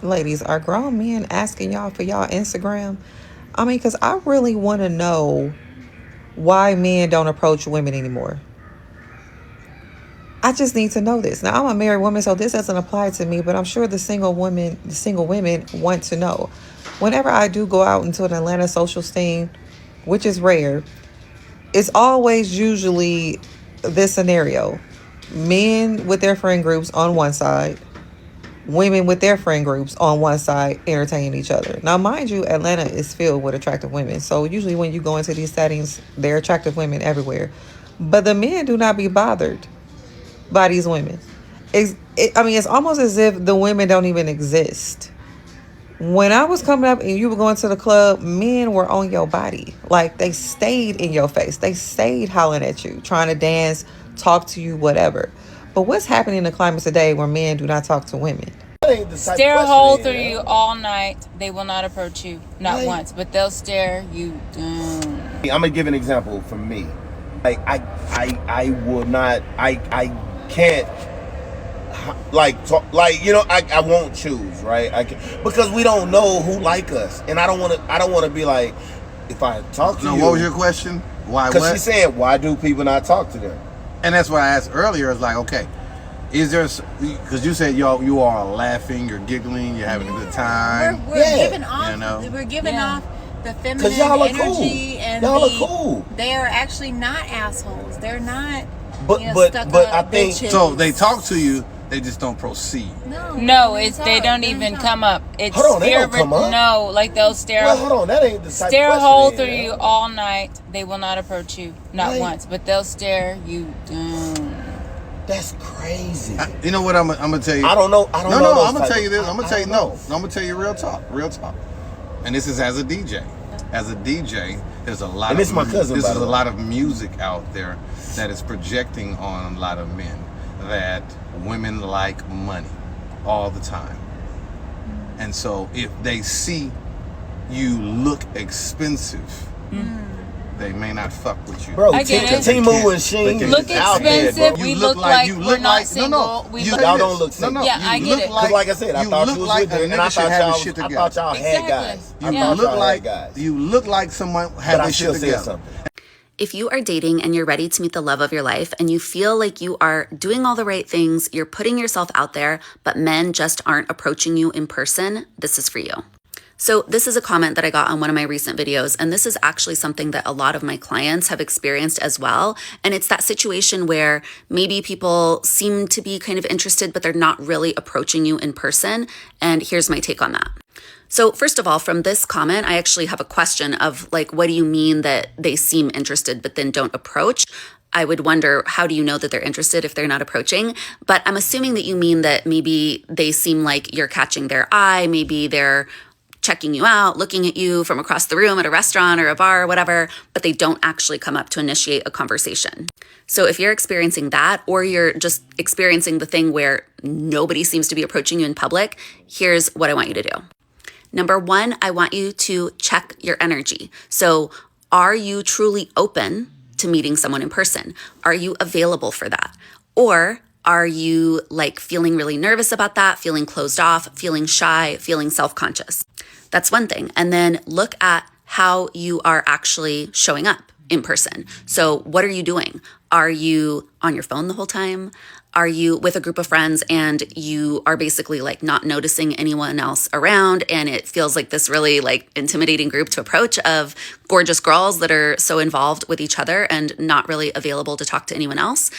Ladies, are grown men asking y'all for y'all Instagram? I mean, because I really want to know why men don't approach women anymore. I just need to know this. Now, I'm a married woman, so this doesn't apply to me, but I'm sure the single women want to know. Whenever I do go out into an Atlanta social scene, which is rare, it's always usually this scenario: men with their friend groups on one side, women with their friend groups on one side entertaining each other. Now, mind you, Atlanta is filled with attractive women. So usually when you go into these settings, there are attractive women everywhere. But the men do not be bothered by these women. I mean, it's almost as if the women don't even exist. When I was coming up and you were going to the club, men were on your body. Like, they stayed in your face. They stayed hollering at you, trying to dance, talk to you, whatever. But what's happening in the climate today where men do not talk to women? Stare a hole through you all night. They will not approach you, not once, but they'll stare you down. I'm gonna give an example from me. Like I will not. I can't. Like talk, like I won't choose, right? I can, because we don't know who like us, and I don't want to be like, if I talk to you. No, what was your question? Why? Because she said, why do people not talk to them? And that's what I asked earlier. It's like, okay, is there? Because you said you are laughing, you're giggling, you're having a good time. We're giving off. You know? We're giving off the feminine energy, cool. And y'all are cool. They are actually not assholes. They're not. But I think bitches. So they talk to you. They just don't proceed. No, they don't even come up. It's hold on, they don't come up? No, like they'll stare. Well, hold on, that ain't the type stare a question hole through you all night. They will not approach you, not once, but they'll stare you down. That's crazy. You know what? I'm gonna tell you. I don't know. No, I'm gonna tell you this. I'm gonna tell you no. I'm gonna tell you real talk. And this is as a DJ. As a DJ, there's a lot. And this is my cousin. This is a lot of music out there that is projecting on a lot of men that women like money all the time. And so if they see you look expensive, they may not fuck with you. Bro, Timu and Sheen look expensive. We look like we're not single. Y'all don't look single. Yeah, I get it. Because like I said, I thought you was with them, and I thought y'all had guys. You look like someone had their shit together. If you are dating and you're ready to meet the love of your life and you feel like you are doing all the right things, you're putting yourself out there, but men just aren't approaching you in person, this is for you. So this is a comment that I got on one of my recent videos, and this is actually something that a lot of my clients have experienced as well. And it's that situation where maybe people seem to be kind of interested, but they're not really approaching you in person. And here's my take on that. So first of all, from this comment, I actually have a question of like, what do you mean that they seem interested but then don't approach? I would wonder, how do you know that they're interested if they're not approaching? But I'm assuming that you mean that maybe they seem like you're catching their eye, maybe they're checking you out, looking at you from across the room at a restaurant or a bar or whatever, but they don't actually come up to initiate a conversation. So if you're experiencing that, or you're just experiencing the thing where nobody seems to be approaching you in public, here's what I want you to do. Number one, I want you to check your energy. So are you truly open to meeting someone in person? Are you available for that? Or are you like feeling really nervous about that, feeling closed off, feeling shy, feeling self-conscious? That's one thing. And then look at how you are actually showing up in person. So what are you doing? Are you on your phone the whole time? Are you with a group of friends and you are basically like not noticing anyone else around, and it feels like this really like intimidating group to approach of gorgeous girls that are so involved with each other and not really available to talk to anyone else?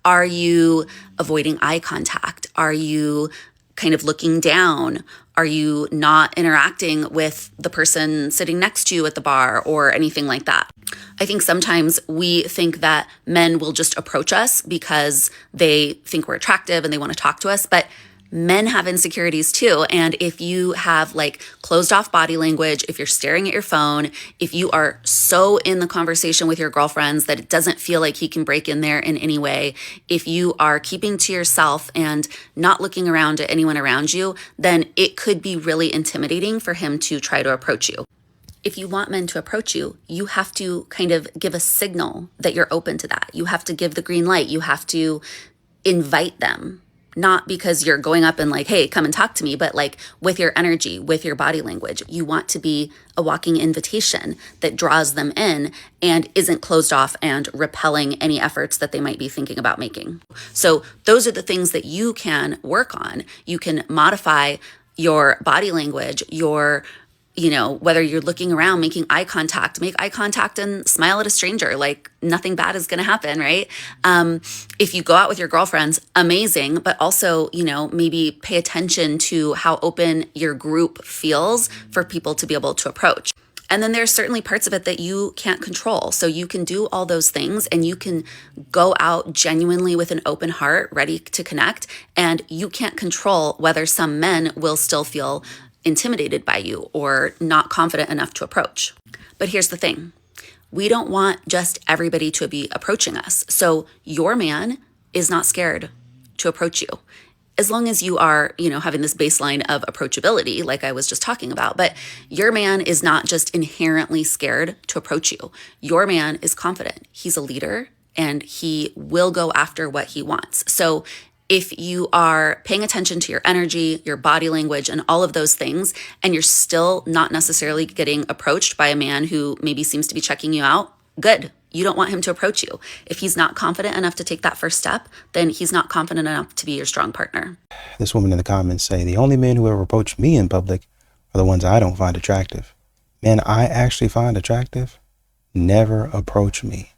Are you avoiding eye contact? Are you kind of looking down? Are you not interacting with the person sitting next to you at the bar or anything like that? I think sometimes we think that men will just approach us because they think we're attractive and they want to talk to us, but men have insecurities too. And if you have like closed off body language, if you're staring at your phone, if you are so in the conversation with your girlfriends that it doesn't feel like he can break in there in any way, if you are keeping to yourself and not looking around at anyone around you, then it could be really intimidating for him to try to approach you. If you want men to approach you, you have to kind of give a signal that you're open to that. You have to give the green light. You have to invite them Not because you're going up and like, hey, come and talk to me, but like with your energy, with your body language. You want to be a walking invitation that draws them in and isn't closed off and repelling any efforts that they might be thinking about making. So those are the things that you can work on. You can modify your body language, your whether you're looking around, making eye contact, make eye contact and smile at a stranger, like nothing bad is going to happen, right? If you go out with your girlfriends, amazing, but also, maybe pay attention to how open your group feels for people to be able to approach. And then there's certainly parts of it that you can't control. So you can do all those things and you can go out genuinely with an open heart, ready to connect. And you can't control whether some men will still feel intimidated by you or not confident enough to approach. But here's the thing. We don't want just everybody to be approaching us. So your man is not scared to approach you. As long as you are, having this baseline of approachability, like I was just talking about, but your man is not just inherently scared to approach you. Your man is confident. He's a leader and he will go after what he wants. So if you are paying attention to your energy, your body language, and all of those things, and you're still not necessarily getting approached by a man who maybe seems to be checking you out, good. You don't want him to approach you. If he's not confident enough to take that first step, then he's not confident enough to be your strong partner. This woman in the comments say, the only men who ever approach me in public are the ones I don't find attractive. Men I actually find attractive never approach me.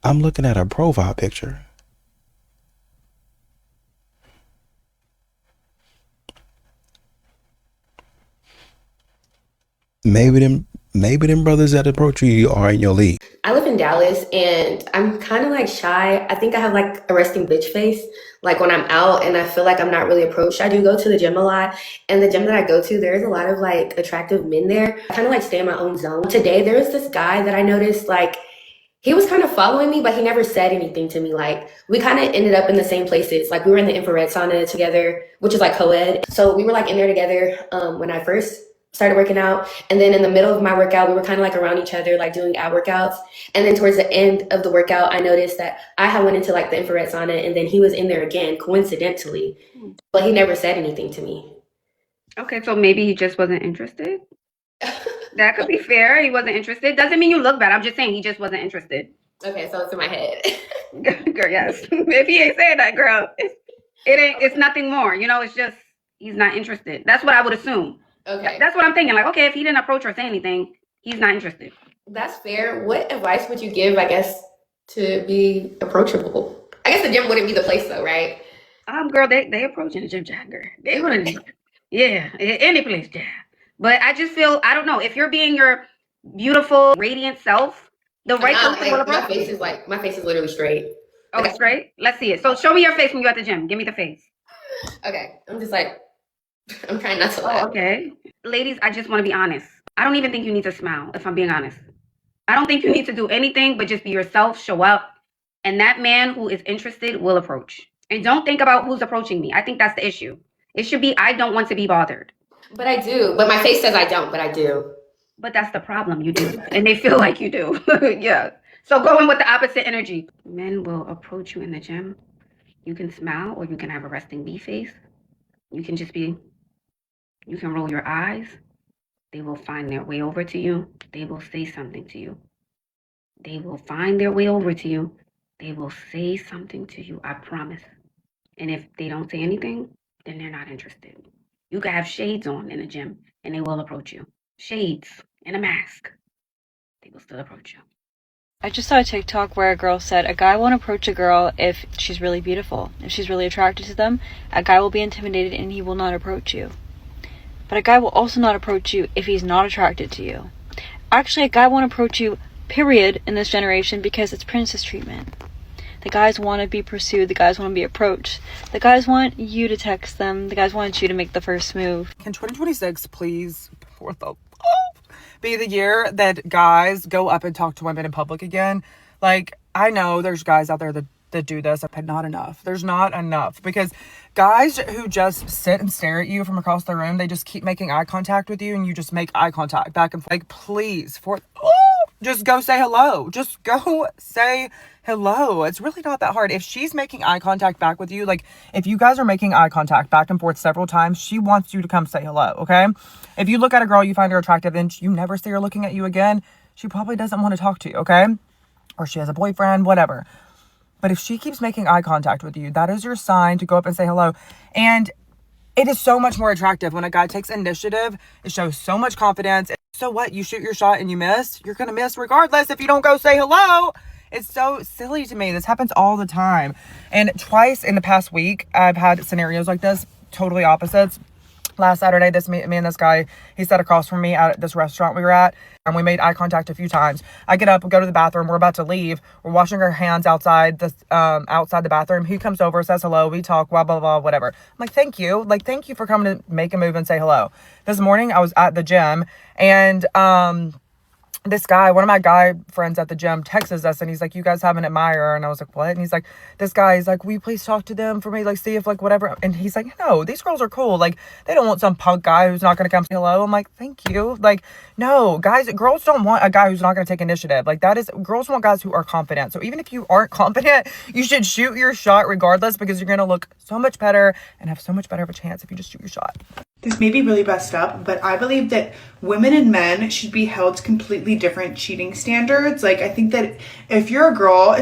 I'm looking at her profile picture. Maybe them brothers that approach you are in your league. I live in Dallas and I'm kind of like shy. I think I have like a resting bitch face. Like when I'm out and I feel like I'm not really approached, I do go to the gym a lot. And the gym that I go to, there's a lot of like attractive men there. I kind of like stay in my own zone. Today, there was this guy that I noticed like, he was kind of following me, but he never said anything to me. Like we kind of ended up in the same places. Like we were in the infrared sauna together, which is like co-ed. So we were like in there together when I first started working out. And then in the middle of my workout, we were kind of like around each other, like doing ab workouts. And then towards the end of the workout, I noticed that I had went into like the infrared sauna and then he was in there again, coincidentally, but he never said anything to me. Okay, so maybe he just wasn't interested. That could be fair. He wasn't interested. Doesn't mean you look bad. I'm just saying he just wasn't interested. Okay, so it's in my head. Girl, yes. If he ain't saying that, girl, it ain't. It's nothing more. It's just he's not interested. That's what I would assume. Okay. That's what I'm thinking. Like, okay, if he didn't approach or say anything, he's not interested. That's fair. What advice would you give, I guess, to be approachable? I guess the gym wouldn't be the place though, right? Girl, they approach in the gym, Jack, girl. They wouldn't. Yeah, any place, Jack. But I just feel, I don't know, if you're being your beautiful, radiant self, the right person will approach you. My face is literally straight. Oh, it's straight? Let's see it. So show me your face when you're at the gym. Give me the face. Okay, I'm just like, I'm trying not to laugh. Oh, okay. Ladies, I just want to be honest. I don't even think you need to smile, if I'm being honest. I don't think you need to do anything but just be yourself, show up, and that man who is interested will approach. And don't think about who's approaching me. I think that's the issue. It should be, I don't want to be bothered. But I do. But my face says I don't, but I do. But that's the problem. You do. And they feel like you do. Yeah. So go in with the opposite energy. Men will approach you in the gym. You can smile or you can have a resting bee face. You can roll your eyes. They will find their way over to you. They will say something to you. They will find their way over to you. They will say something to you. I promise. And if they don't say anything, then they're not interested. You can have shades on in the gym and they will approach you. Shades and a mask. They will still approach you. I just saw a TikTok where a girl said a guy won't approach a girl if she's really beautiful. If she's really attracted to them, a guy will be intimidated and he will not approach you. But a guy will also not approach you if he's not attracted to you. Actually, a guy won't approach you, period, in this generation because it's princess treatment. The guys want to be pursued. The guys want to be approached. The guys want you to text them. The guys want you to make the first move. Can 2026 please, for the love, be the year that guys go up and talk to women in public again? Like, I know there's guys out there that that do this, not enough. There's not enough, because guys who just sit and stare at you from across the room, they just keep making eye contact with you, and you just make eye contact back and forth. Like, please, just go say hello. Just go say hello. It's really not that hard. If she's making eye contact back with you, like, if you guys are making eye contact back and forth several times, she wants you to come say hello, okay? If you look at a girl, you find her attractive, and you never see her looking at you again, she probably doesn't want to talk to you, okay? Or she has a boyfriend, whatever. But if she keeps making eye contact with you, that is your sign to go up and say hello. And it is so much more attractive when a guy takes initiative. It shows so much confidence. So what? You shoot your shot and you miss? You're going to miss regardless if you don't go say hello. It's so silly to me. This happens all the time. And twice in the past week, I've had scenarios like this, totally opposites. Last Saturday, me and this guy, he sat across from me at this restaurant we were at, and we made eye contact a few times. I get up, we go to the bathroom, we're about to leave. We're washing our hands outside the bathroom. He comes over, says hello, we talk, blah, blah, blah, whatever. I'm like, thank you. Like, thank you for coming to make a move and say hello. This morning, I was at the gym, and this guy, one of my guy friends at the gym, texts us, and he's like, you guys have an admirer? And I was like, what? And he's like, this guy, he's like, will you please talk to them for me? Like, see if, like, whatever. And he's like, no, these girls are cool. Like, they don't want some punk guy who's not going to come say hello. I'm like, thank you. Like, no, girls don't want a guy who's not going to take initiative. Like, girls want guys who are confident. So even if you aren't confident, you should shoot your shot regardless, because you're going to look so much better and have so much better of a chance if you just shoot your shot. This may be really messed up, but I believe that women and men should be held to completely different cheating standards. Like, I think that if you're a girl,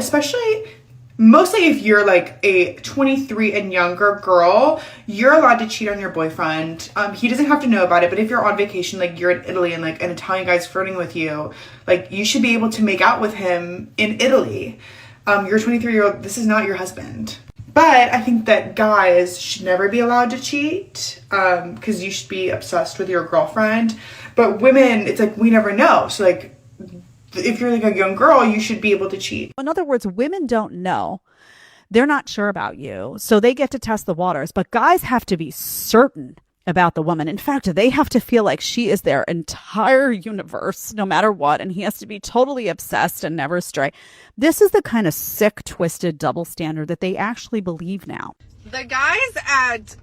mostly if you're like a 23 and younger girl, you're allowed to cheat on your boyfriend. He doesn't have to know about it, but if you're on vacation, like you're in Italy and like an Italian guy's flirting with you, like you should be able to make out with him in Italy. You're a 23-year-old, this is not your husband. But I think that guys should never be allowed to cheat, because you should be obsessed with your girlfriend. But women, it's like, we never know. So like, if you're like a young girl, you should be able to cheat. In other words, women don't know. They're not sure about you. So they get to test the waters. But guys have to be certain about the woman. In fact, they have to feel like she is their entire universe, no matter what. And he has to be totally obsessed and never stray. This is the kind of sick, twisted double standard that they actually believe now. The guys at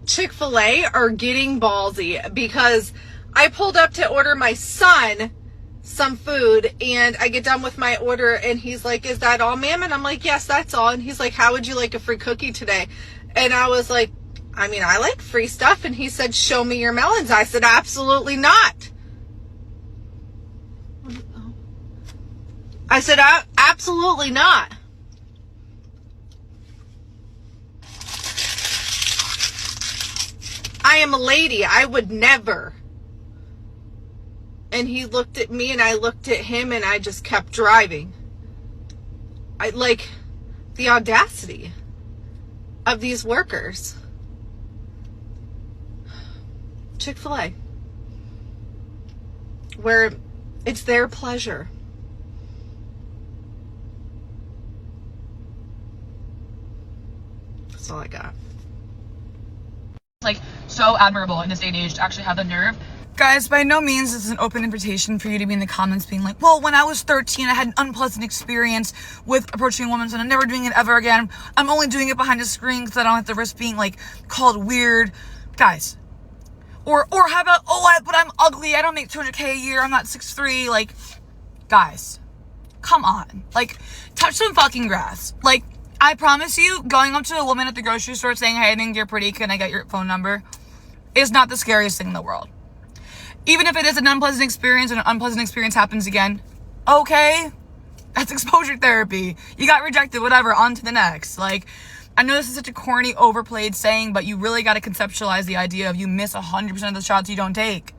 Chick-fil-A are getting ballsy, because I pulled up to order my son some food, and I get done with my order, and he's like, is that all, ma'am? And I'm like, yes, that's all. And he's like, how would you like a free cookie today? And I was like, I mean, I like free stuff. And he said, show me your melons. I said, absolutely not. I said, absolutely not. I am a lady. I would never. And he looked at me and I looked at him and I just kept driving. I like the audacity of these workers. Chick-fil-A, where it's their pleasure. That's all I got. Like, so admirable in this day and age to actually have the nerve. Guys, by no means is this an open invitation for you to be in the comments being like, well, when I was 13, I had an unpleasant experience with approaching a woman, so I'm never doing it ever again. I'm only doing it behind a screen because I don't have to risk being, like, called weird. Guys. Or how about, but I'm ugly, I don't make $200K a year, I'm not 6'3", like, guys, come on. Like, touch some fucking grass. Like, I promise you, going up to a woman at the grocery store saying, hey, I think you're pretty, can I get your phone number, is not the scariest thing in the world. Even if it is an unpleasant experience and an unpleasant experience happens again, okay, that's exposure therapy. You got rejected, whatever, on to the next. Like, I know this is such a corny, overplayed saying, but you really got to conceptualize the idea of you miss 100% of the shots you don't take.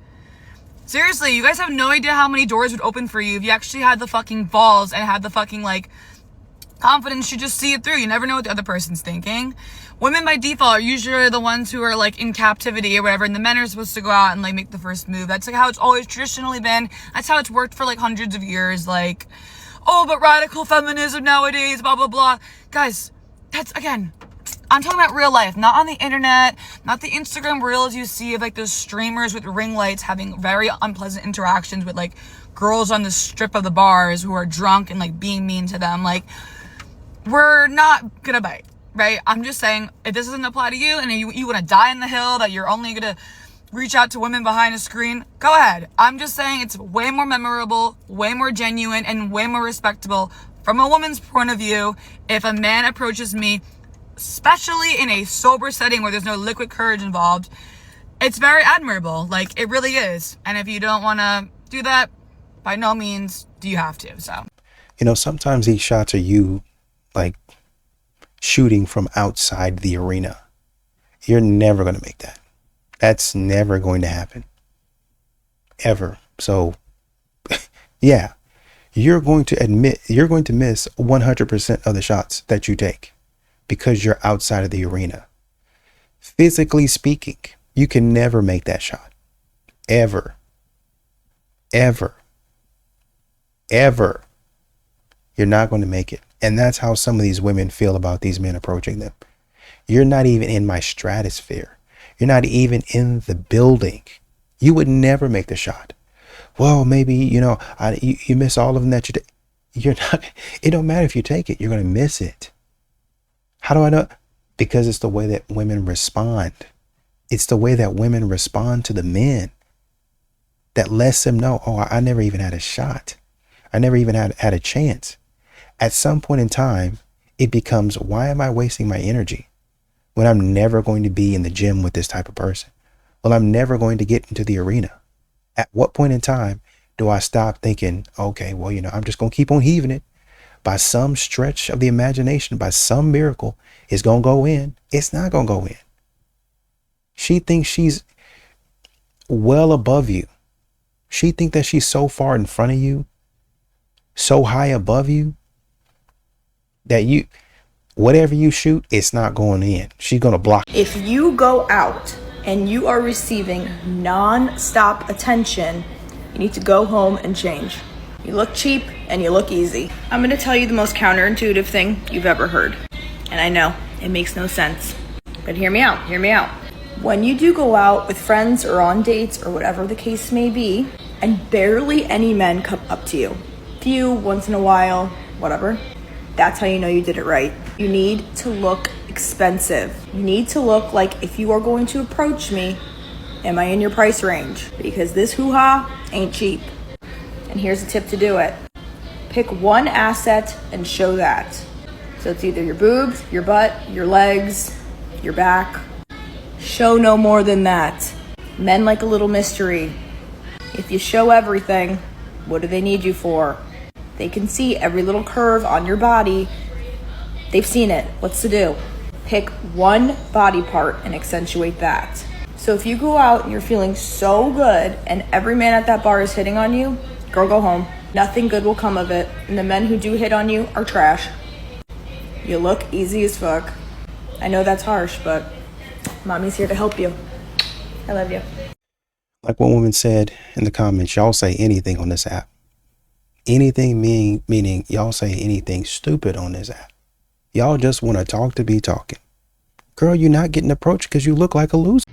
Seriously, you guys have no idea how many doors would open for you if you actually had the fucking balls and had the fucking, like, confidence to just see it through. You never know what the other person's thinking. Women by default are usually the ones who are, like, in captivity or whatever, and the men are supposed to go out and, like, make the first move. That's, like, how it's always traditionally been. That's how it's worked for, like, hundreds of years. Like, oh, but radical feminism nowadays, blah, blah, blah. Guys, that's, again, I'm talking about real life, not on the internet, not the Instagram reels you see of, like, those streamers with ring lights having very unpleasant interactions with, like, girls on the strip of the bars who are drunk and, like, being mean to them. Like, we're not gonna bite, right? I'm just saying, if this doesn't apply to you and you want to die in the hill that you're only gonna reach out to women behind a screen, go ahead. I'm just saying it's way more memorable, way more genuine, and way more respectable from a woman's point of view if a man approaches me, especially in a sober setting where there's no liquid courage involved. It's very admirable. Like, it really is. And if you don't want to do that, by no means do you have to. So, You know, sometimes these shots are you like shooting from outside the arena. You're never going to make that. That's never going to happen. Ever. So, yeah, you're going to miss 100% of the shots that you take because you're outside of the arena. Physically speaking, you can never make that shot. Ever. Ever. Ever. You're not going to make it. And that's how some of these women feel about these men approaching them. You're not even in my stratosphere. You're not even in the building. You would never make the shot. Well, maybe, you miss all of them that you take. You're not, it don't matter if you take it. You're going to miss it. How do I know? Because it's the way that women respond. It's the way that women respond to the men that lets them know, oh, I never even had a shot. I never even had a chance. At some point in time, it becomes, why am I wasting my energy when I'm never going to be in the gym with this type of person? Well, I'm never going to get into the arena. At what point in time do I stop thinking, okay, well, I'm just going to keep on heaving it. By some stretch of the imagination, by some miracle, it's going to go in. It's not going to go in. She thinks she's well above you. She thinks that she's so far in front of you, so high above you, that whatever you shoot, it's not going in. She's going to block. If you go out and you are receiving non-stop attention, you need to go home and change. You look cheap and you look easy. I'm going to tell you the most counterintuitive thing you've ever heard. And I know it makes no sense, but hear me out. When you do go out with friends or on dates or whatever the case may be, and barely any men come up to you, few, once in a while, whatever, that's how you know you did it right. You need to look expensive. You need to look like, if you are going to approach me, am I in your price range? Because this hoo-ha ain't cheap. And here's a tip to do it. Pick one asset and show that. So it's either your boobs, your butt, your legs, your back. Show no more than that. Men like a little mystery. If you show everything, what do they need you for? They can see every little curve on your body. They've seen it. What's to do? Pick one body part and accentuate that. So if you go out and you're feeling so good and every man at that bar is hitting on you, girl, go home. Nothing good will come of it. And the men who do hit on you are trash. You look easy as fuck. I know that's harsh, but mommy's here to help you. I love you. Like one woman said in the comments, y'all say anything on this app. Anything meaning y'all say anything stupid on this app. Y'all just want to talk to be talking. Girl, you're not getting approached because you look like a loser.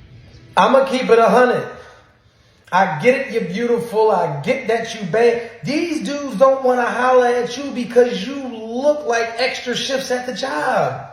I'ma keep it 100. I get it, you're beautiful. I get that you bad. These dudes don't want to holler at you because you look like extra shifts at the job.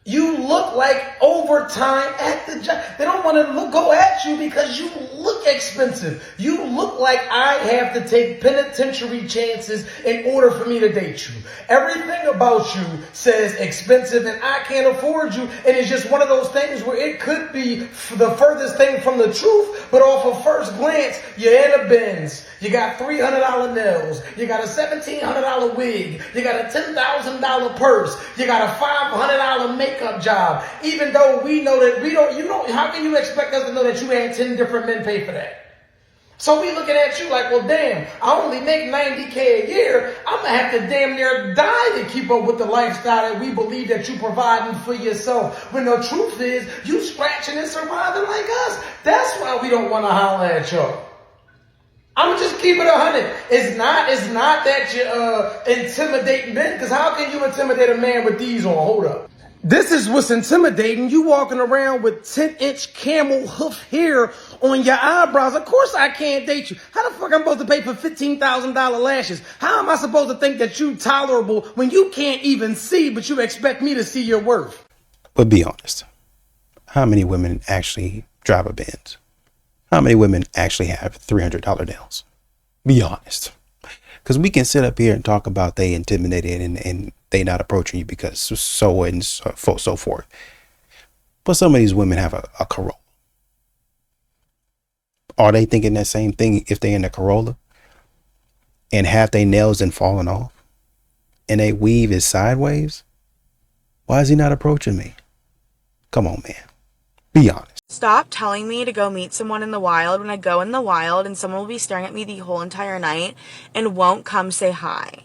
You look like overtime at the job. They don't want to go at you because you look expensive. You look like I have to take penitentiary chances in order for me to date you. Everything about you says expensive and I can't afford you. And it's just one of those things where it could be the furthest thing from the truth, but off of first glance, you're in a Benz. You got $300 nails. You got a $1,700 wig. You got a $10,000 purse. You got a $500 makeup job. Even though we know that how can you expect us to know that you had 10 different men pay for that? So we looking at you like, well, damn, I only make $90K a year. I'm going to have to damn near die to keep up with the lifestyle that we believe that you providing for yourself. When the truth is, you scratching and surviving like us. That's why we don't want to holler at y'all. I'm gonna just keep it 100. It's not that you're intimidating men, because how can you intimidate a man with these on? Hold up. This is what's intimidating. You walking around with 10-inch camel hoof hair on your eyebrows. Of course I can't date you. How the fuck I'm supposed to pay for $15,000 lashes? How am I supposed to think that you tolerable when you can't even see, but you expect me to see your worth? But be honest. How many women actually drive a Benz? How many women actually have $300 nails? Be honest. Because we can sit up here and talk about they intimidated and they not approaching you because so and so forth. But some of these women have a Corolla. Are they thinking that same thing if they in a Corolla and half their nails and falling off and they weave is sideways? Why is he not approaching me? Come on, man. Be honest. Stop telling me to go meet someone in the wild when I go in the wild and someone will be staring at me the whole entire night and won't come say hi.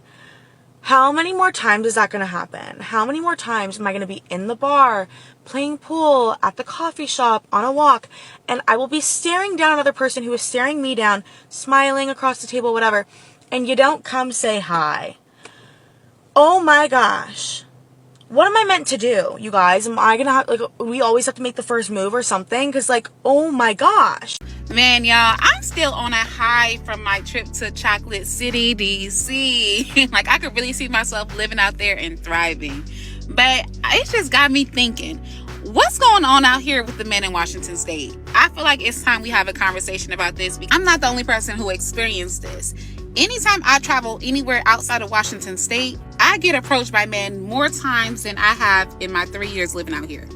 How many more times is that going to happen? How many more times am I going to be in the bar, playing pool, at the coffee shop, on a walk, and I will be staring down another person who is staring me down, smiling across the table, whatever, and you don't come say hi? Oh my gosh. What am I meant to do, you guys? Am I gonna have, like, we always have to make the first move or something? Because, like, oh my gosh. Man, y'all, I'm still on a high from my trip to Chocolate City, DC. Like, I could really see myself living out there and thriving. But it just got me thinking, what's going on out here with the men in Washington State? I feel like it's time we have a conversation about this, because I'm not the only person who experienced this. Anytime I travel anywhere outside of Washington State, I get approached by men more times than I have in my 3 years living out here.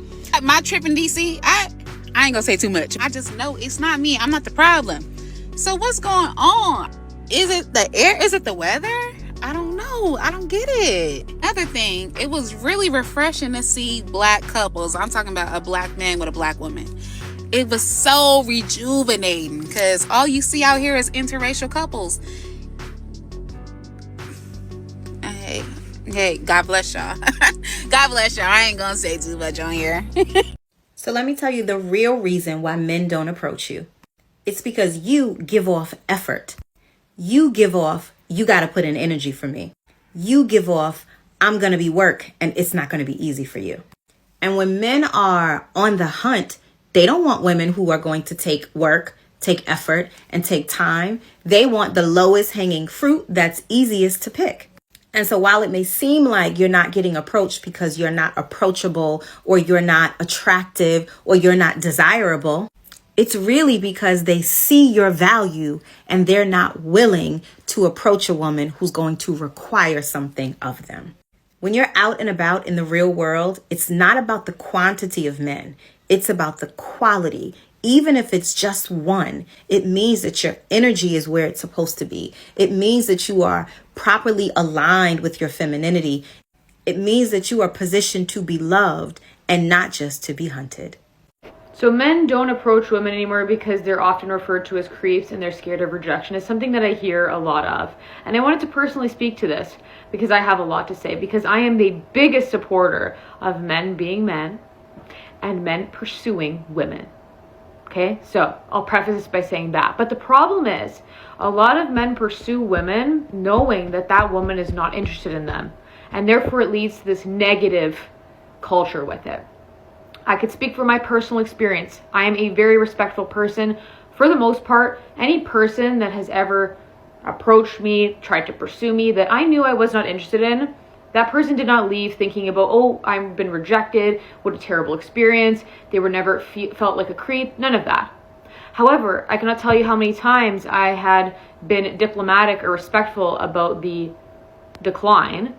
My trip in DC, I ain't gonna say too much. I just know it's not me. I'm not the problem. So what's going on? Is it the air? Is it the weather? I don't know. I don't get it. Another thing, it was really refreshing to see black couples. I'm talking about a black man with a black woman. It was so rejuvenating because all you see out here is interracial couples. Hey, God bless y'all. God bless y'all. I ain't gonna say too much on here. So let me tell you the real reason why men don't approach you. It's because you give off effort. You give off, you got to put in energy for me. You give off, I'm going to be work and it's not going to be easy for you. And when men are on the hunt, they don't want women who are going to take work, take effort, and take time. They want the lowest hanging fruit that's easiest to pick. And so while it may seem like you're not getting approached because you're not approachable or you're not attractive or you're not desirable, it's really because they see your value and they're not willing to approach a woman who's going to require something of them. When you're out and about in the real world, it's not about the quantity of men. It's about the quality. Even if it's just one, it means that your energy is where it's supposed to be. It means that you are properly aligned with your femininity. It means that you are positioned to be loved and not just to be hunted. So men don't approach women anymore because they're often referred to as creeps and they're scared of rejection. It's something that I hear a lot of. And I wanted to personally speak to this because I have a lot to say, because I am the biggest supporter of men being men and men pursuing women. Okay, so I'll preface this by saying that. But the problem is, a lot of men pursue women knowing that that woman is not interested in them. And therefore it leads to this negative culture with it. I could speak from my personal experience. I am a very respectful person. For the most part, any person that has ever approached me, tried to pursue me, that I knew I was not interested in, that person did not leave thinking about, oh, I've been rejected, what a terrible experience, they were never felt like a creep, none of that. However, I cannot tell you how many times I had been diplomatic or respectful about the decline,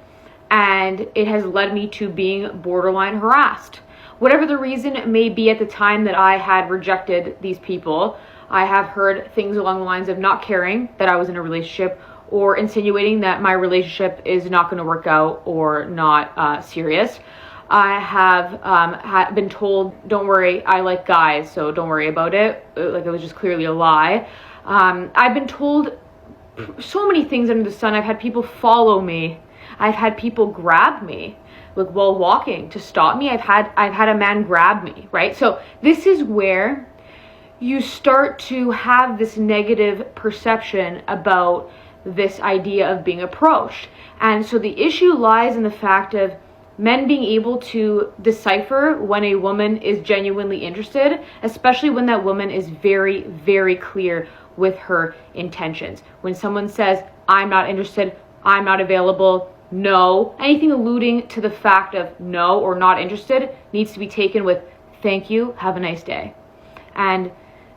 and it has led me to being borderline harassed. Whatever the reason may be at the time that I had rejected these people, I have heard things along the lines of not caring that I was in a relationship, or insinuating that my relationship is not going to work out or not serious. I have been told, don't worry, I like guys, so don't worry about it. Like, it was just clearly a lie. I've been told so many things under the sun. I've had people follow me. I've had people grab me, like, while walking to stop me. I've had a man grab me, right? So this is where you start to have this negative perception about this idea of being approached. And so the issue lies in the fact of men being able to decipher when a woman is genuinely interested, especially when that woman is very, very clear with her intentions. When someone says, I'm not interested, I'm not available, no, anything alluding to the fact of no or not interested needs to be taken with thank you, have a nice day. And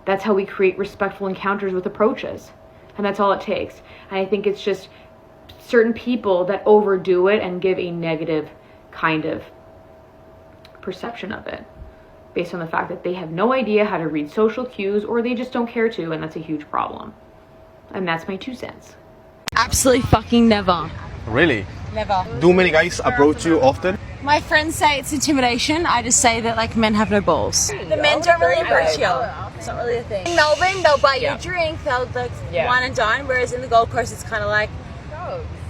that's how we create respectful encounters with approaches. And that's all it takes. And I think it's just certain people that overdo it and give a negative kind of perception of it based on the fact that they have no idea how to read social cues, or they just don't care to, and that's a huge problem. And that's my 2 cents. Absolutely fucking never. Really? Never. Do many guys approach you often? My friends say it's intimidation. I just say that like men have no balls. The men don't really approach you. It's not really a thing. In Melbourne, they'll buy you a drink, they'll like wine and dine, whereas in the Gold Coast, it's kind of like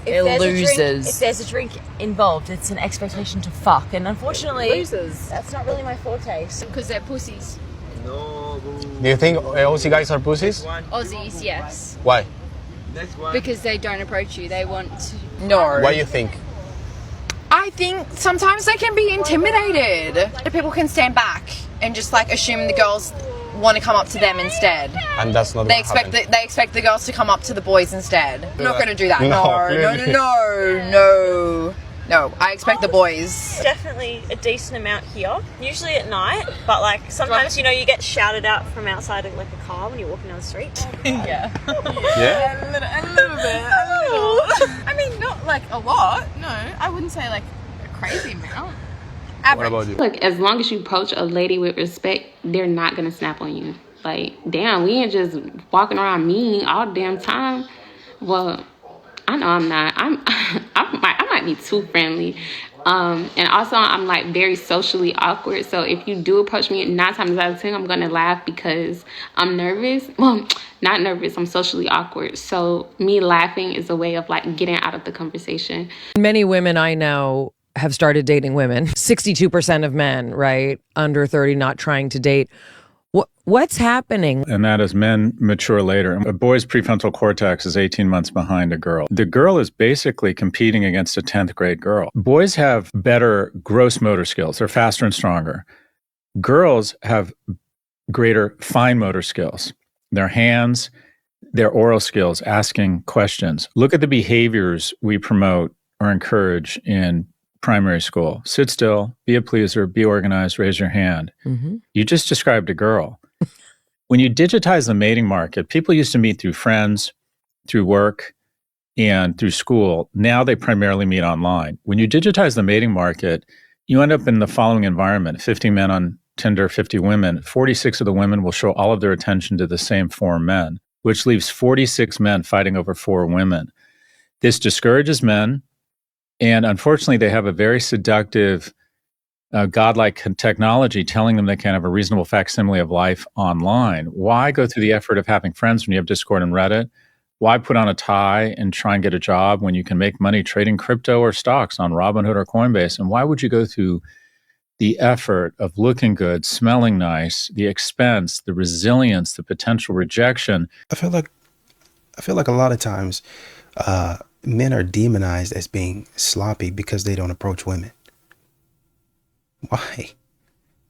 if there's a drink involved, it's an expectation to fuck, and unfortunately, that's not really my forte. Because they're pussies. Do you think Aussie guys are pussies? Aussies, yes. Why? Because they don't approach you. They want to... No. Why you think? I think sometimes they can be intimidated. People can stand back and just like assume the girls want to come up to them instead. And that's not they expect the girls to come up to the boys instead. I'm not going to do that. No. I expect the boys. Definitely a decent amount here, usually at night, but like sometimes you get shouted out from outside of like a car when you're walking down the street. Yeah. Yeah? A little bit. I mean, not like a lot. No, I wouldn't say like a crazy amount. What about you? Look, as long as you approach a lady with respect, they're not gonna snap on you. Like, damn, we ain't just walking around mean all the damn time. Well, I know I'm not. I might be too friendly. And also I'm like very socially awkward. So if you do approach me 9 times out of 10, I'm gonna laugh because I'm nervous. Well, not nervous, I'm socially awkward. So me laughing is a way of like getting out of the conversation. Many women I know have started dating women. 62% of men, right, under 30 not trying to date. What's happening? And that is men mature later. A boy's prefrontal cortex is 18 months behind a girl. The girl is basically competing against a 10th grade girl. Boys have better gross motor skills. They're faster and stronger. Girls have greater fine motor skills. Their hands, their oral skills, asking questions. Look at the behaviors we promote or encourage in primary school. Sit still, be a pleaser, be organized, raise your hand. Mm-hmm. You just described a girl. When you digitize the mating market, people used to meet through friends, through work, and through school. Now they primarily meet online. When you digitize the mating market, you end up in the following environment. 50 men on Tinder, 50 women. 46 of the women will show all of their attention to the same 4 men, which leaves 46 men fighting over 4 women. This discourages men. And unfortunately, they have a very seductive, godlike technology telling them they can have a reasonable facsimile of life online. Why go through the effort of having friends when you have Discord and Reddit? Why put on a tie and try and get a job when you can make money trading crypto or stocks on Robinhood or Coinbase? And why would you go through the effort of looking good, smelling nice, the expense, the resilience, the potential rejection? I feel like a lot of times men are demonized as being sloppy because they don't approach women. Why?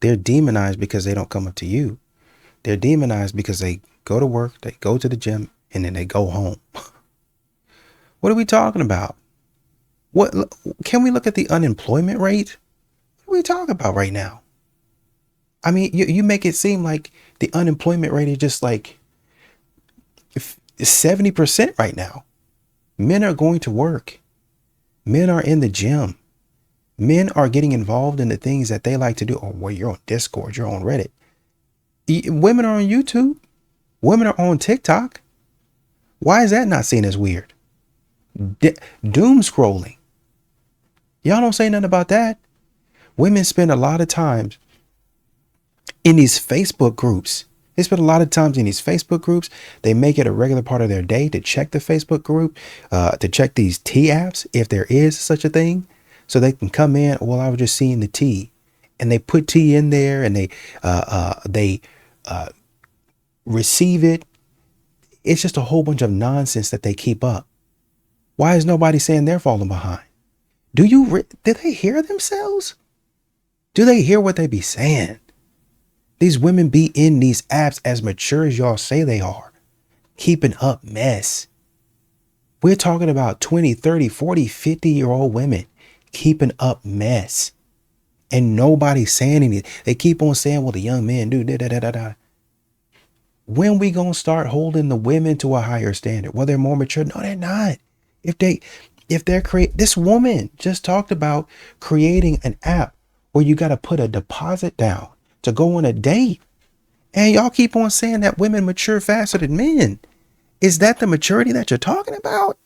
They're demonized because they don't come up to you. They're demonized because they go to work, they go to the gym, and then they go home. What are we talking about? What can we look at the unemployment rate? What are we talking about right now? I mean, you make it seem like the unemployment rate is just like 70% right now. Men are going to work. Men are in the gym. Men are getting involved in the things that they like to do. Oh, well, you're on Discord, you're on Reddit. Women are on YouTube. Women are on TikTok. Why is that not seen as weird? Doom scrolling. Y'all don't say nothing about that. Women spend a lot of time in these Facebook groups. They spend a lot of times in these Facebook groups. They make it a regular part of their day to check the Facebook group, to check these tea apps, if there is such a thing, so they can come in. Well, I was just seeing the tea, and they put tea in there, and they receive it. It's just a whole bunch of nonsense that they keep up. Why is nobody saying they're falling behind? Do they hear themselves? Do they hear what they be saying? These women be in these apps as mature as y'all say they are, keeping up mess. We're talking about 20, 30, 40, 50-year-old women keeping up mess. And nobody's saying anything. They keep on saying, well, the young men do da da da da da. When we gonna start holding the women to a higher standard? Well, they're more mature. No, they're not. If they're this woman just talked about creating an app where you got to put a deposit down to go on a date. And y'all keep on saying that women mature faster than men. Is that the maturity that you're talking about?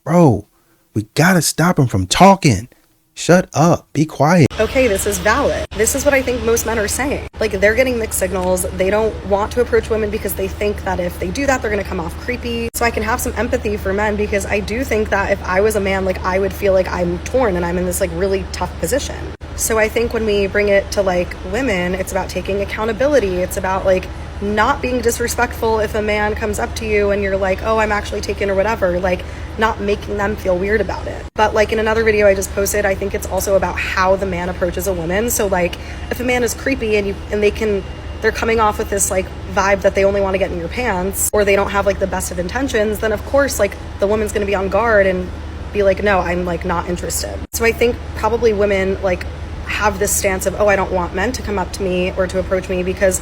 Bro, we got to stop them from talking. Shut up. Be quiet. Okay, this is valid. This is what I think most men are saying. Like, they're getting mixed signals. They don't want to approach women because they think that if they do that, they're going to come off creepy. So I can have some empathy for men, because I do think that if I was a man, like, I would feel like I'm torn and I'm in this like really tough position. So I think when we bring it to like women, it's about taking accountability. It's about like not being disrespectful if a man comes up to you and you're like, oh, I'm actually taken or whatever, like not making them feel weird about it. But like in another video I just posted, I think it's also about how the man approaches a woman. So like if a man is creepy and they're coming off with this like vibe that they only want to get in your pants, or they don't have like the best of intentions, then of course like the woman's going to be on guard and be like, no, I'm like not interested. So I think probably women like have this stance of, oh, I don't want men to come up to me or to approach me, because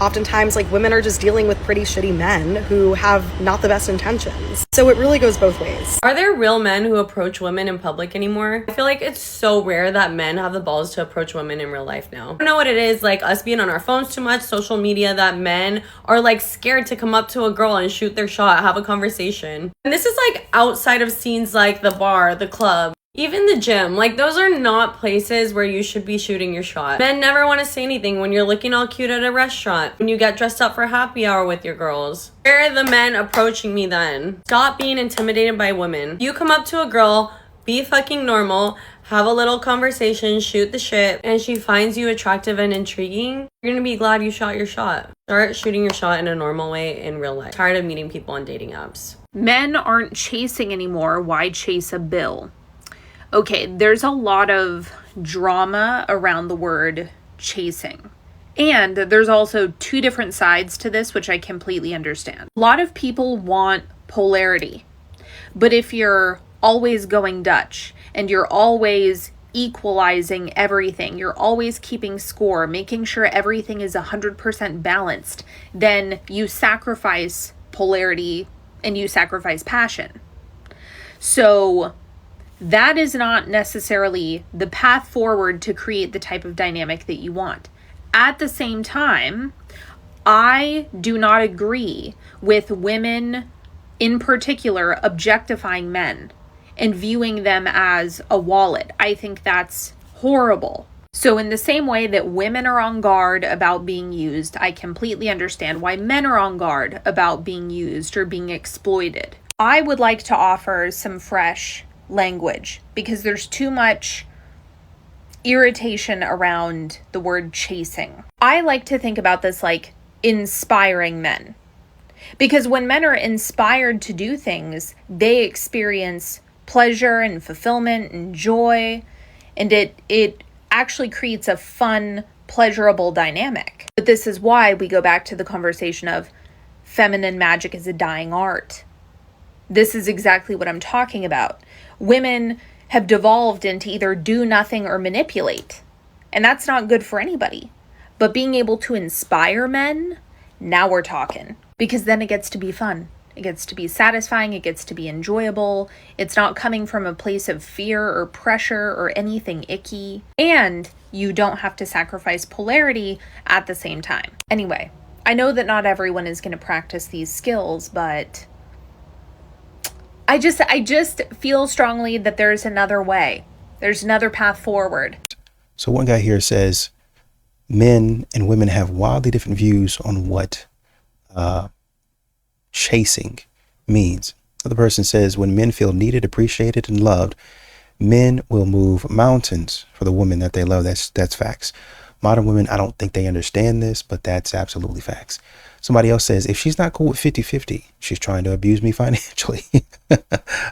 oftentimes like women are just dealing with pretty shitty men who have not the best intentions. So it really goes both ways. Are there real men who approach women in public anymore? I feel like it's so rare that men have the balls to approach women in real life now. I don't know what it is, like us being on our phones too much, social media, that men are like scared to come up to a girl and shoot their shot, have a conversation. And this is like outside of scenes like the bar, the club, even the gym. Like, those are not places where you should be shooting your shot. Men never want to say anything when you're looking all cute at a restaurant, when you get dressed up for happy hour with your girls. Where are the men approaching me then? Stop being intimidated by women. You come up to a girl, be fucking normal, have a little conversation, shoot the shit, and she finds you attractive and intriguing, you're gonna be glad you shot your shot. Start shooting your shot in a normal way in real life. Tired of meeting people on dating apps. Men aren't chasing anymore. Why chase a bill? Okay, there's a lot of drama around the word chasing. And there's also two different sides to this, which I completely understand. A lot of people want polarity. But if you're always going Dutch and you're always equalizing everything, you're always keeping score, making sure everything is 100% balanced, then you sacrifice polarity and you sacrifice passion. So that is not necessarily the path forward to create the type of dynamic that you want. At the same time, I do not agree with women in particular objectifying men and viewing them as a wallet. I think that's horrible. So in the same way that women are on guard about being used, I completely understand why men are on guard about being used or being exploited. I would like to offer some fresh language, because there's too much irritation around the word chasing. I like to think about this like inspiring men, because when men are inspired to do things, they experience pleasure and fulfillment and joy, and it actually creates a fun, pleasurable dynamic. But this is why we go back to the conversation of feminine magic is a dying art. This is exactly what I'm talking about. Women have devolved into either do nothing or manipulate. And that's not good for anybody. But being able to inspire men, now we're talking. Because then it gets to be fun. It gets to be satisfying. It gets to be enjoyable. It's not coming from a place of fear or pressure or anything icky. And you don't have to sacrifice polarity at the same time. Anyway, I know that not everyone is going to practice these skills, but I just feel strongly that there's another way. There's another path forward. So one guy here says men and women have wildly different views on what chasing means. Another person says when men feel needed, appreciated, and loved, men will move mountains for the woman that they love. That's facts. Modern women, I don't think they understand this, but that's absolutely facts. Somebody else says, if she's not cool with 50-50, she's trying to abuse me financially.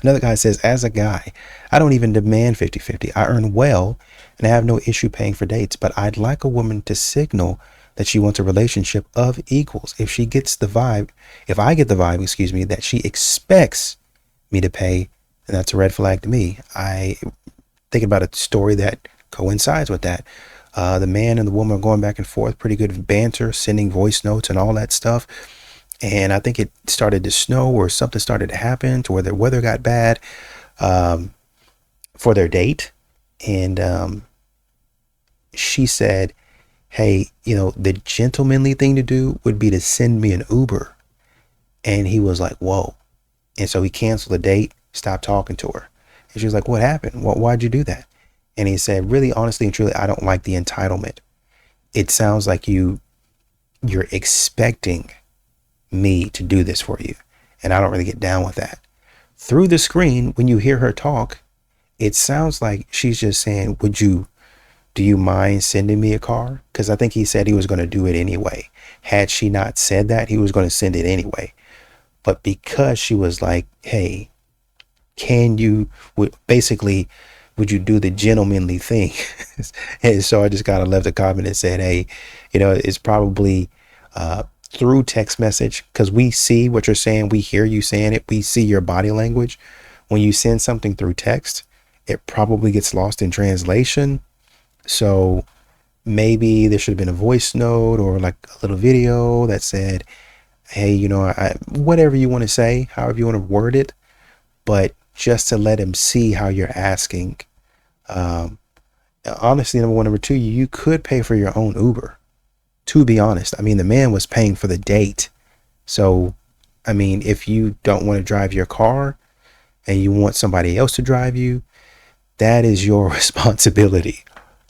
Another guy says, as a guy, I don't even demand 50-50. I earn well and I have no issue paying for dates, but I'd like a woman to signal that she wants a relationship of equals. If I get the vibe, that she expects me to pay, then that's a red flag to me. I think about a story that coincides with that. The man and the woman are going back and forth, pretty good banter, sending voice notes and all that stuff. And I think it started to snow or something started to happen to where the weather got bad for their date. And she said, hey, the gentlemanly thing to do would be to send me an Uber. And he was like, whoa. And so he canceled the date, stopped talking to her. And she was like, what happened? Why'd you do that? And he said, really, honestly and truly, I don't like the entitlement. It sounds like you're expecting me to do this for you. And I don't really get down with that. Through the screen, when you hear her talk, it sounds like she's just saying, do you mind sending me a car? Because I think he said he was going to do it anyway. Had she not said that, he was going to send it anyway. But because she was like, hey, would you do the gentlemanly thing? And so I just kind of left a comment and said, hey, it's probably through text message, because we see what you're saying. We hear you saying it. We see your body language. When you send something through text, it probably gets lost in translation. So maybe there should have been a voice note or like a little video that said, hey, whatever you want to say, however you want to word it, but just to let him see how you're asking. Honestly, number one. Number two, you could pay for your own Uber. To be honest, I mean, the man was paying for the date. So, I mean, if you don't want to drive your car and you want somebody else to drive you, that is your responsibility.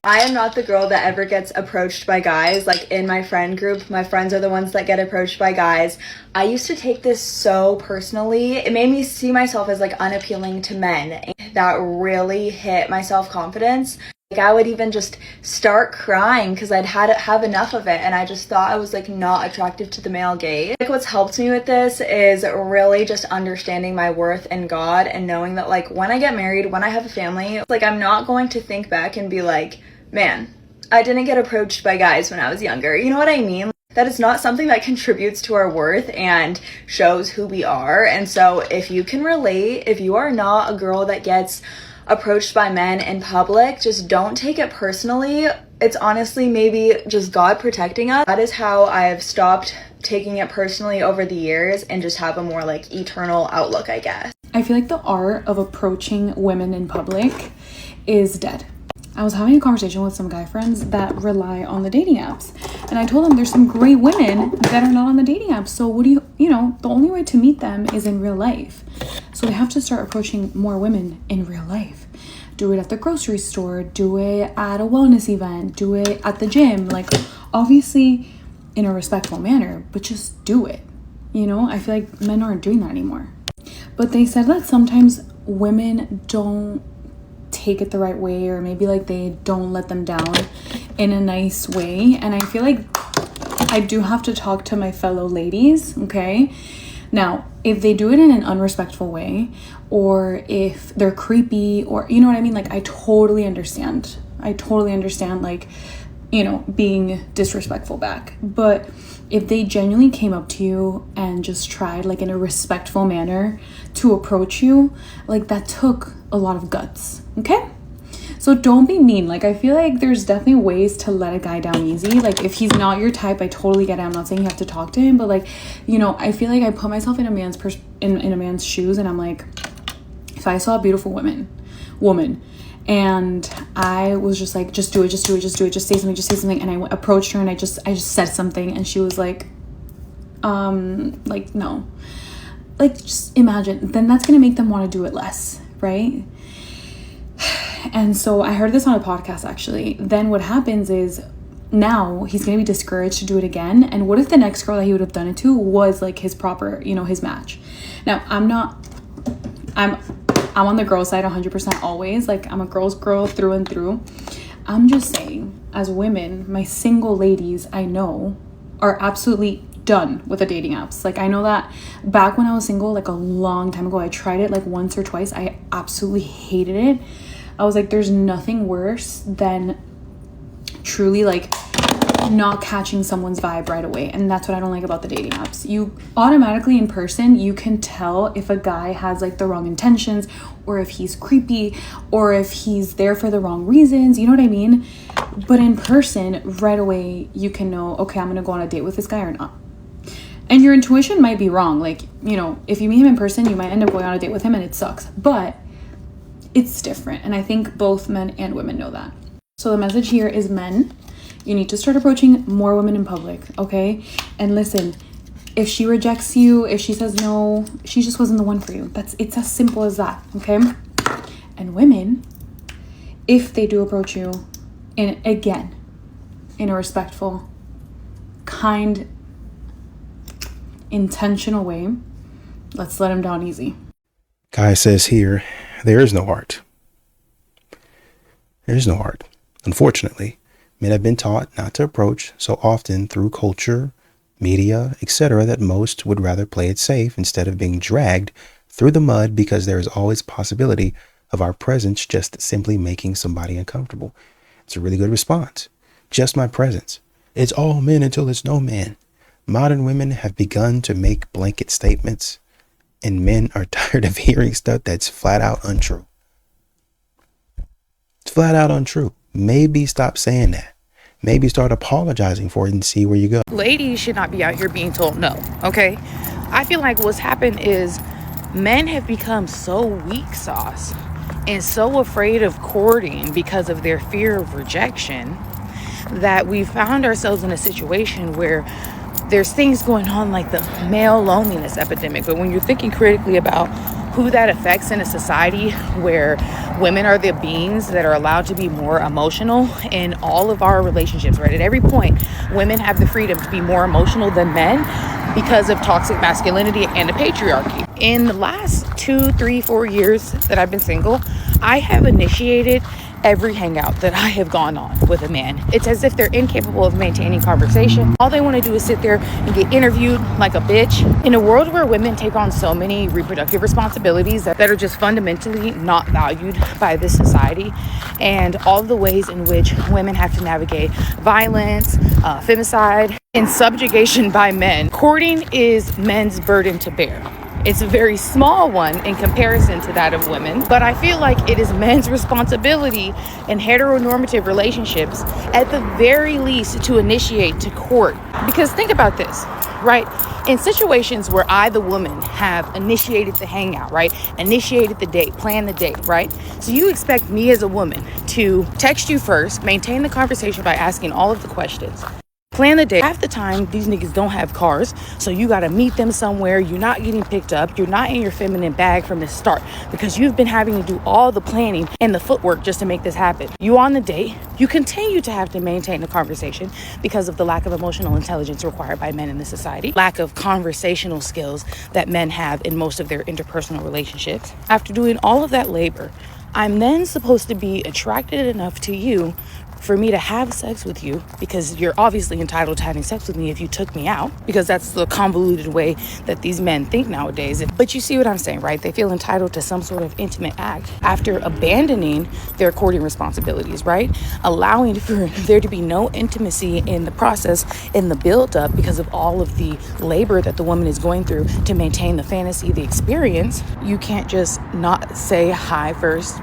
I am not the girl that ever gets approached by guys. Like in my friend group, my friends are the ones that get approached by guys. I used to take this so personally. It made me see myself as like unappealing to men. That really hit my self-confidence. Like I would even just start crying because I'd have enough of it, and I just thought I was like not attractive to the male gaze. Like what's helped me with this is really just understanding my worth in God and knowing that like when I get married, when I have a family, like I'm not going to think back and be like, man, I didn't get approached by guys when I was younger. You know what I mean? That is not something that contributes to our worth and shows who we are. And so if you can relate, if you are not a girl that gets approached by men in public, just don't take it personally. It's honestly maybe just God protecting us. That is how I've stopped taking it personally over the years and just have a more like eternal outlook, I guess. I feel like the art of approaching women in public is dead. I was having a conversation with some guy friends that rely on the dating apps, and I told them there's some great women that are not on the dating apps. So what do the only way to meet them is in real life. So we have to start approaching more women in real life. Do it at the grocery store, do it at a wellness event, do it at the gym, like obviously in a respectful manner, but just do it. I feel like men aren't doing that anymore. But they said that sometimes women don't take it the right way, or maybe like they don't let them down in a nice way. And I feel like I do have to talk to my fellow ladies, okay? Now, if they do it in an unrespectful way, or if they're creepy, or you know what I mean, like I totally understand like being disrespectful back. But if they genuinely came up to you and just tried like in a respectful manner to approach you, like that took a lot of guts, okay? So don't be mean. Like I feel like there's definitely ways to let a guy down easy. Like if he's not your type, I totally get it. I'm not saying you have to talk to him, but like, I feel like I put myself in a man's in a man's shoes, and I'm like, if I saw a beautiful woman, and I was just like, just do it, just say something. And I approached her and I just said something, and she was like, no. Like, just imagine, then that's going to make them want to do it less, right? And so I heard this on a podcast, actually. Then what happens is now he's going to be discouraged to do it again. And what if the next girl that he would have done it to was like his proper, his match? Now, I'm on the girl side 100% always. Like I'm a girl's girl through and through. I'm just saying, as women, my single ladies I know are absolutely done with the dating apps. Like, I know that back when I was single, like a long time ago, I tried it like once or twice. I absolutely hated it. I was like, there's nothing worse than truly like not catching someone's vibe right away. And that's what I don't like about the dating apps. You automatically in person, you can tell if a guy has like the wrong intentions, or if he's creepy, or if he's there for the wrong reasons, you know what I mean? But in person, right away, you can know, okay, I'm gonna go on a date with this guy or not. And your intuition might be wrong. Like, you know, if you meet him in person, you might end up going on a date with him and it sucks. But it's different. And I think both men and women know that. So the message here is, men, you need to start approaching more women in public, okay? And listen, if she rejects you, if she says no, she just wasn't the one for you. It's as simple as that, okay? And women, if they do approach you, in a respectful, kind, intentional way, let's let them down easy. Guy says here, there is no art. There is no art. Unfortunately, men have been taught not to approach so often through culture, media, etc., that most would rather play it safe instead of being dragged through the mud, because there is always possibility of our presence just simply making somebody uncomfortable. It's a really good response. Just my presence. It's all men until it's no man. Modern women have begun to make blanket statements, and men are tired of hearing stuff that's flat out untrue. It's flat out untrue. Maybe stop saying that. Maybe start apologizing for it and see where you go. Ladies should not be out here being told no, okay? I feel like what's happened is men have become so weak sauce and so afraid of courting because of their fear of rejection that we found ourselves in a situation where there's things going on like the male loneliness epidemic. But when you're thinking critically about who that affects in a society where women are the beings that are allowed to be more emotional in all of our relationships, right? At every point, women have the freedom to be more emotional than men because of toxic masculinity and the patriarchy. In the last 2, 3, 4 years that I've been single, I have initiated every hangout that I have gone on with a man. It's as if they're incapable of maintaining conversation. All they want to do is sit there and get interviewed like a bitch. In a world where women take on so many reproductive responsibilities that are just fundamentally not valued by this society, and all the ways in which women have to navigate violence, femicide, and subjugation by men, courting is men's burden to bear. It's a very small one in comparison to that of women, but I feel like it is men's responsibility in heteronormative relationships, at the very least, to initiate, to court. Because think about this, right? In situations where I, the woman, have initiated the hangout, right? Initiated the date, planned the date, right? So you expect me as a woman to text you first, maintain the conversation by asking all of the questions, plan the day. Half the time, these niggas don't have cars, so you gotta meet them somewhere. You're not getting picked up. You're not in your feminine bag from the start because you've been having to do all the planning and the footwork just to make this happen. You on the date, you continue to have to maintain the conversation because of the lack of emotional intelligence required by men in this society, lack of conversational skills that men have in most of their interpersonal relationships. After doing all of that labor, I'm then supposed to be attracted enough to you for me to have sex with you, because you're obviously entitled to having sex with me if you took me out, because that's the convoluted way that these men think nowadays. But you see what I'm saying, right? They feel entitled to some sort of intimate act after abandoning their courting responsibilities, right? Allowing for there to be no intimacy in the process, in the build-up, because of all of the labor that the woman is going through to maintain the fantasy, the experience. You can't just not say hi first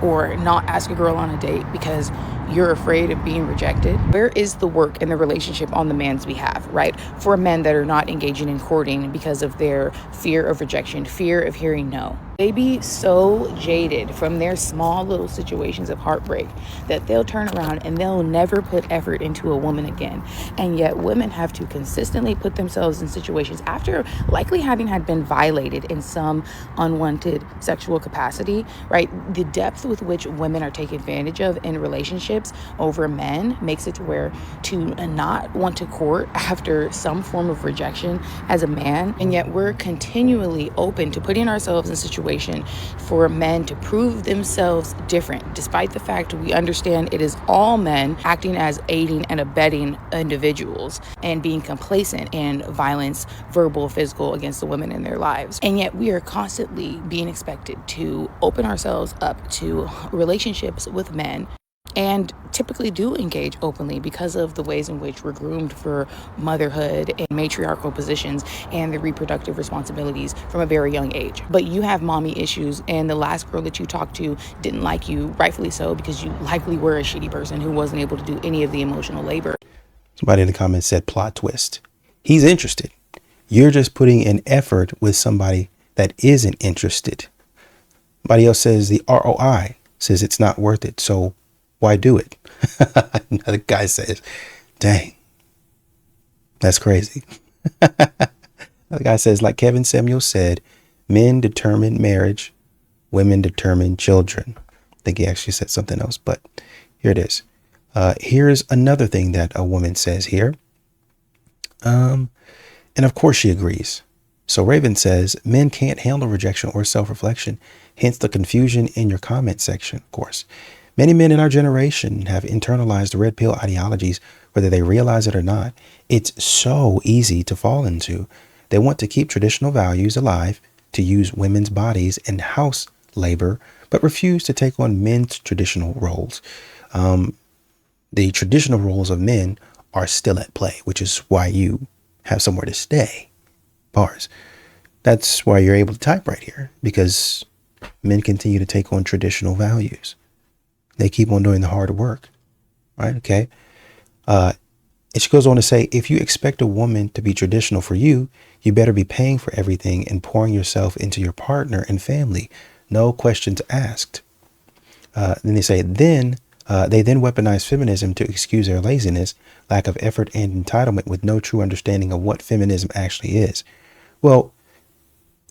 or not ask a girl on a date because you're afraid of being rejected. Where is the work in the relationship on the man's behalf, right? For men that are not engaging in courting because of their fear of rejection, fear of hearing no. They be so jaded from their small little situations of heartbreak that they'll turn around and they'll never put effort into a woman again. And yet women have to consistently put themselves in situations after likely having had been violated in some unwanted sexual capacity, right? The depth with which women are taken advantage of in relationships relationships over men makes it to where to not want to court after some form of rejection as a man, and yet we're continually open to putting ourselves in a situation for men to prove themselves different, despite the fact we understand it is all men acting as aiding and abetting individuals and being complacent in violence, verbal, physical, against the women in their lives. And yet we are constantly being expected to open ourselves up to relationships with men, and typically do engage openly because of the ways in which we're groomed for motherhood and matriarchal positions and the reproductive responsibilities from a very young age. But you have mommy issues, and the last girl that you talked to didn't like you, rightfully so, because you likely were a shitty person who wasn't able to do any of the emotional labor. Somebody in the comments said plot twist. He's interested. You're just putting an effort with somebody that isn't interested. Somebody else says the ROI says it's not worth it, so why do it? Another guy says, dang, that's crazy. Another guy says, like Kevin Samuel said, men determine marriage, women determine children. I think he actually said something else, but here it is. Here's another thing that a woman says here. And of course she agrees. So Raven says, men can't handle rejection or self-reflection, hence the confusion in your comment section, of course. Many men in our generation have internalized red pill ideologies, whether they realize it or not. It's so easy to fall into. They want to keep traditional values alive, to use women's bodies in house labor, but refuse to take on men's traditional roles. The traditional roles of men are still at play, which is why you have somewhere to stay. Bars. That's why you're able to type right here, because men continue to take on traditional values. They keep on doing the hard work, right? Okay. And she goes on to say, if you expect a woman to be traditional for you, you better be paying for everything and pouring yourself into your partner and family. No questions asked. Then they say, they then weaponize feminism to excuse their laziness, lack of effort, and entitlement with no true understanding of what feminism actually is. Well,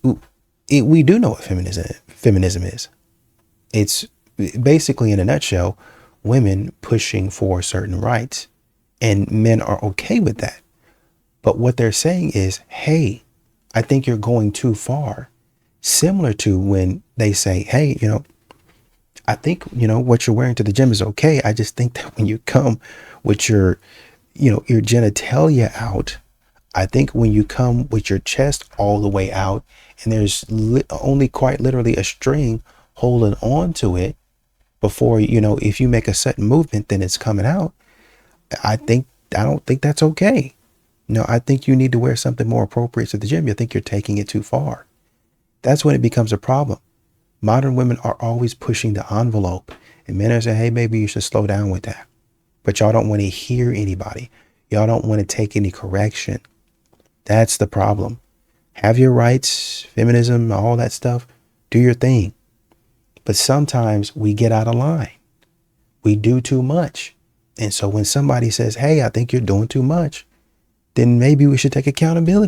we do know what feminism is. It's basically, in a nutshell, women pushing for certain rights, and men are okay with that. But what they're saying is, hey, I think you're going too far. Similar to when they say, hey, I think, what you're wearing to the gym is okay. I just think that when you come with your genitalia out, I think when you come with your chest all the way out and there's only quite literally a string holding on to it before, if you make a sudden movement, then it's coming out. I don't think that's okay. No, I think you need to wear something more appropriate to the gym. You think you're taking it too far. That's when it becomes a problem. Modern women are always pushing the envelope, and men are saying, hey, maybe you should slow down with that. But y'all don't want to hear anybody. Y'all don't want to take any correction. That's the problem. Have your rights, feminism, all that stuff. Do your thing. But sometimes we get out of line. We do too much. And so when somebody says, hey, I think you're doing too much, then maybe we should take accountability.